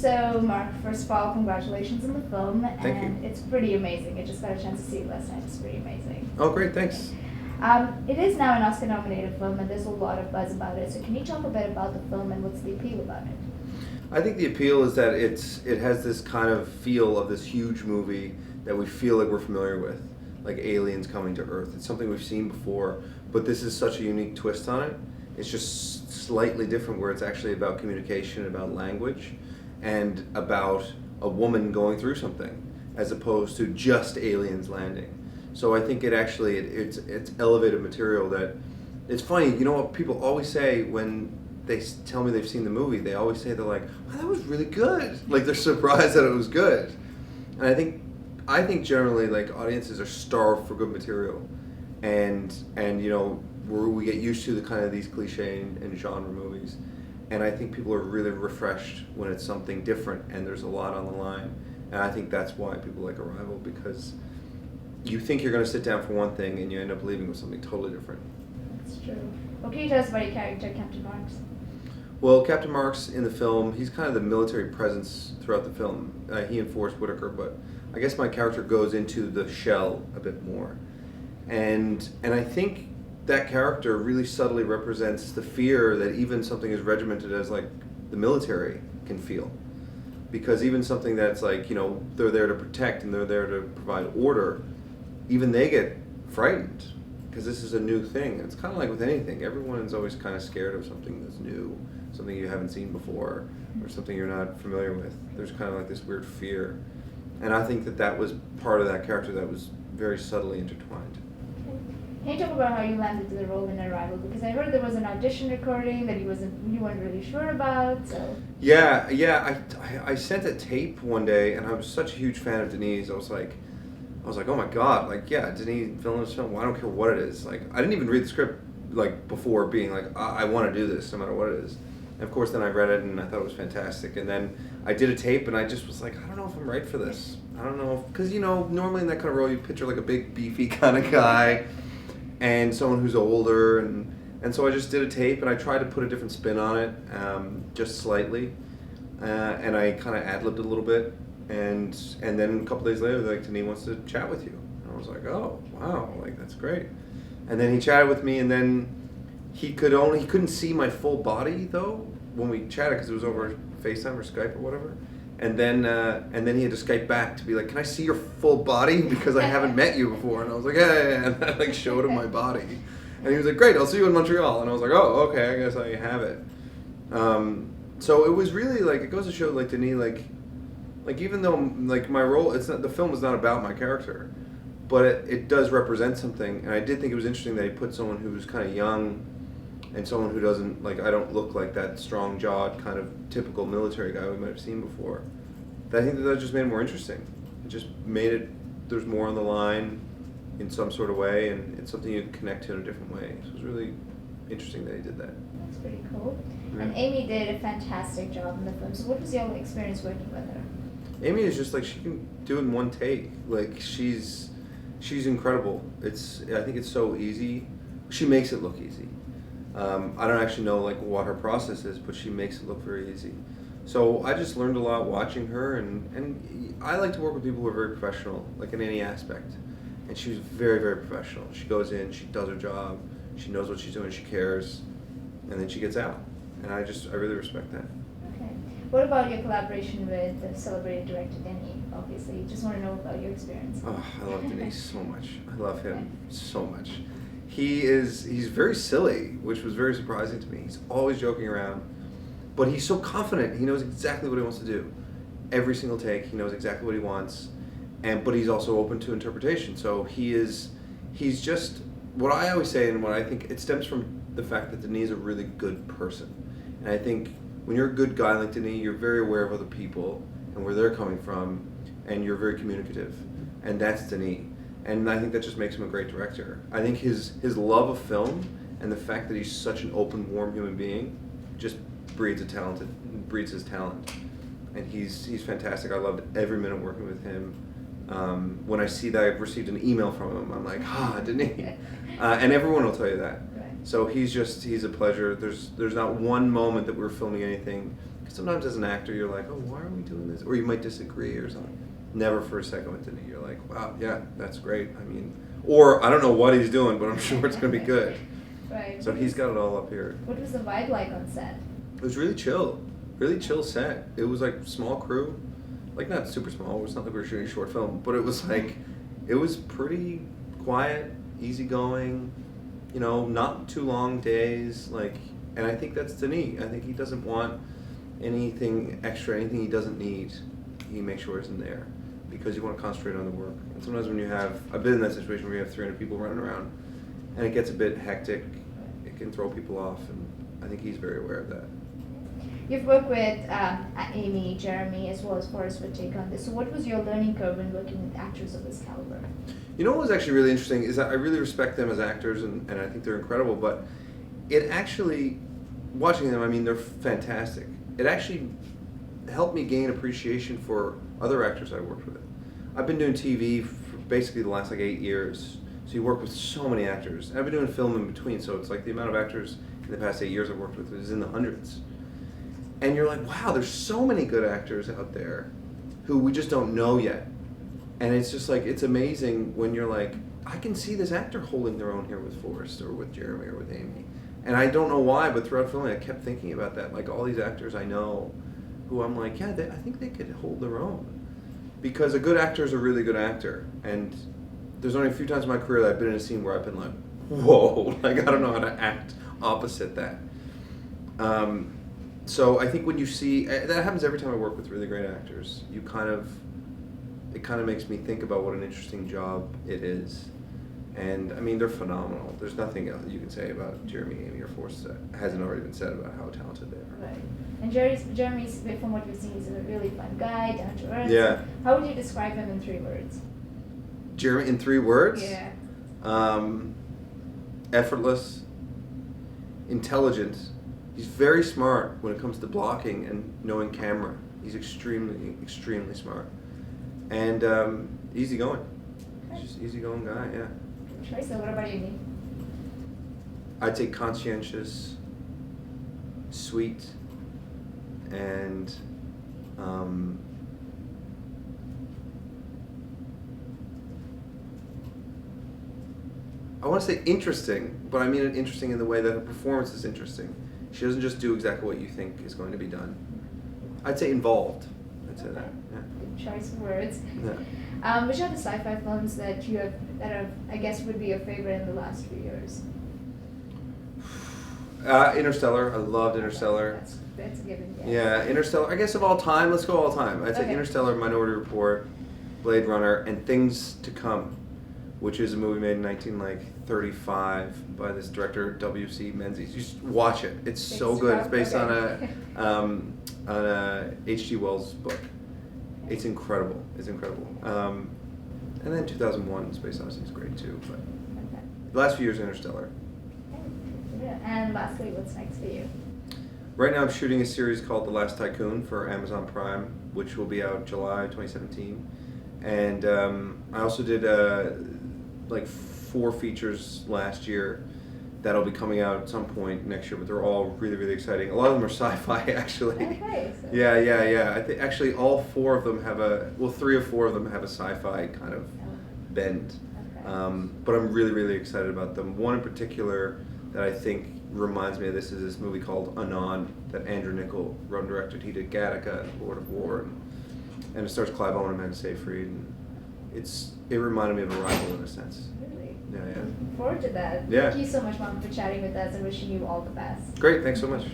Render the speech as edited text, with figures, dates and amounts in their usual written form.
So, Mark, first of all, congratulations on the film. Thank and you. It's pretty amazing. I just got a chance to see it last night. It's pretty amazing. Oh, great, thanks. It is now an Oscar-nominated film, and there's a lot of buzz about it. So, can you talk a bit about the film and what's the appeal about it? I think the appeal is that it has this kind of feel of this huge movie that we feel like we're familiar with, like aliens coming to Earth. It's something we've seen before, but this is such a unique twist on it. It's just slightly different, where it's actually about communication, about language, and about a woman going through something, as opposed to just aliens landing. So I think it's elevated material that, it's funny, you know what people always say when they tell me they've seen the movie, they always say, they're like, wow, that was really good. Like, they're surprised that it was good. And I think generally, like, audiences are starved for good material. And you know, we get used to the kind of these cliche and genre movies. And I think people are really refreshed when it's something different and there's a lot on the line. And I think that's why people like Arrival, because you think you're going to sit down for one thing and you end up leaving with something totally different. That's true. What can you tell us about your character, Captain Marks? Well, Captain Marks in the film, he's kind of the military presence throughout the film. He and Forrest Whitaker, but I guess my character goes into the shell a bit more. And I think that character really subtly represents the fear that even something as regimented as like the military can feel. Because even something that's like, you know, they're there to protect and they're there to provide order, even they get frightened because this is a new thing. It's kind of like with anything. Everyone is always kind of scared of something that's new, something you haven't seen before, or something you're not familiar with. There's kind of like this weird fear. And I think that was part of that character that was very subtly intertwined. Can you talk about how you landed the role in Arrival? Because I heard there was an audition recording that you weren't really sure about. So Yeah. I sent a tape one day, and I was such a huge fan of Denis. I was like, oh my god, like, yeah, Denis Villeneuve's film. Well, I don't care what it is. Like, I didn't even read the script like before being like, I want to do this no matter what it is. And of course, then I read it and I thought it was fantastic. And then I did a tape, and I just was like, I don't know if I'm right for this. I don't know, because you know, normally in that kind of role, you picture like a big beefy kind of guy. And someone who's older, and so I just did a tape, and I tried to put a different spin on it, just slightly, and I kind of ad-libbed a little bit, and then a couple days later, they're like, Denis wants to chat with you, and I was like, oh wow, like that's great, and then he chatted with me, and then he couldn't see my full body though when we chatted because it was over FaceTime or Skype or whatever. And then he had to Skype back to be like, can I see your full body? Because I haven't met you before. And I was like, yeah. And I like showed him my body. And he was like, great, I'll see you in Montreal. And I was like, oh, okay, I guess I have it. So it was really like, it goes to show like Denis, like even though like my role, the film is not about my character, but it does represent something. And I did think it was interesting that he put someone who was kind of young and someone who doesn't, like, I don't look like that strong-jawed kind of typical military guy we might have seen before. I think that just made it more interesting. It just made it, there's more on the line in some sort of way, and it's something you can connect to in a different way. So it was really interesting that he did that. That's pretty cool. Yeah. And Amy did a fantastic job in the film. So what was your experience working with her? Amy is just like, she can do it in one take. Like, she's incredible. I think it's so easy. She makes it look easy. I don't actually know like what her process is, but she makes it look very easy. So I just learned a lot watching her, and I like to work with people who are very professional, like in any aspect. And she was very, very professional. She goes in, she does her job, she knows what she's doing, she cares, and then she gets out. And I really respect that. Okay. What about your collaboration with the celebrated director Denis? Obviously, just want to know about your experience. Oh, I love Denis so much. I love him so much. He's very silly, which was very surprising to me. He's always joking around, but he's so confident. He knows exactly what he wants to do. Every single take, he knows exactly what he wants, but he's also open to interpretation. So he's just, what I always say, and what I think, it stems from the fact that Denis is a really good person. And I think when you're a good guy like Denis, you're very aware of other people and where they're coming from, and you're very communicative. And that's Denis. And I think that just makes him a great director. I think his love of film and the fact that he's such an open, warm human being just breeds his talent. And he's fantastic. I loved every minute working with him. When I see that I've received an email from him, I'm like, Denis. And everyone will tell you that. Right. So he's a pleasure. There's not one moment that we're filming anything. 'Cause sometimes as an actor you're like, oh, why are we doing this? Or you might disagree or something. Never for a second with Denis. You're like, wow, yeah, that's great. I mean, or I don't know what he's doing, but I'm sure it's going to be good. Right. So he's got it all up here. What was the vibe like on set? It was really chill set. It was like small crew, like not super small. It's not like we were shooting a short film, but it was like, it was pretty quiet, easygoing, you know, not too long days. Like, and I think that's Denis. I think he doesn't want anything extra, anything he doesn't need. He makes sure it's in there because you want to concentrate on the work. And sometimes when you have, I've been in that situation where you have 300 people running around, and it gets a bit hectic. It can throw people off, and I think he's very aware of that. You've worked with Amy, Jeremy, as well as Forrest Whitaker on this. So what was your learning curve when working with actors of this caliber? You know what was actually really interesting is that I really respect them as actors, and I think they're incredible, but it actually, watching them, I mean, they're fantastic. It actually helped me gain appreciation for other actors I worked with. I've been doing TV for basically the last like 8 years, so you work with so many actors. I've been doing film in between, so it's like the amount of actors in the past 8 years I've worked with is in the hundreds. And you're like, wow, there's so many good actors out there who we just don't know yet. And it's just like, it's amazing when you're like, I can see this actor holding their own here with Forrest or with Jeremy or with Amy. And I don't know why, but throughout filming I kept thinking about that. Like all these actors I know who I'm like, yeah, I think they could hold their own. Because a good actor is a really good actor. And there's only a few times in my career that I've been in a scene where I've been like, whoa, like I don't know how to act opposite that. So I think when you see, that happens every time I work with really great actors, it kind of makes me think about what an interesting job it is. And I mean, they're phenomenal. There's nothing else you can say about Jeremy, Amy, or Forrest that hasn't already been said about how talented they are. Right. And Jeremy's, from what we've seen, he's a really fun guy, down to earth. Yeah. How would you describe him in 3 words? Jeremy, in 3 words? Yeah. Effortless, intelligent. He's very smart when it comes to blocking and knowing camera. He's extremely, extremely smart. And easygoing. He's just easygoing guy, yeah. Choice. So what about you, Denis? I'd say conscientious, sweet, and I want to say interesting, but I mean it interesting in the way that her performance is interesting. She doesn't just do exactly what you think is going to be done. I'd say involved. I'd say that. Yeah. Good choice of words. Yeah. Which are the sci-fi films that I guess would be your favorite in the last few years? Interstellar. I loved Interstellar. That's a given. Yeah, Interstellar. I guess of all time, let's go all time. I'd say Okay. Interstellar, Minority Report, Blade Runner, and Things to Come, which is a movie made in 1935 by this director W.C. Menzies. You should watch it. It's so good. It's based on a H.G. Wells book. It's incredible. It's incredible. And then 2001, Space Odyssey is great too. But the last few years, Interstellar. Okay. And lastly, what's next for you? Right now I'm shooting a series called The Last Tycoon for Amazon Prime, which will be out July 2017. And I also did like 4 features last year that'll be coming out at some point next year, but they're all really, really exciting. A lot of them are sci-fi, actually. Okay. So Yeah. I think actually all 4 of them have 3 or 4 of them have a sci-fi kind of bend. Okay. But I'm really, really excited about them. One in particular that I think reminds me of this is this movie called Anon that Andrew Niccol wrote and directed. He did Gattaca and Lord of War, and it stars Clive Owen and Amanda Seyfried. And it reminded me of Arrival in a sense. Really? Yeah. Looking forward to that. Yeah. Thank you so much, Mom, for chatting with us and wishing you all the best. Great, thanks so much.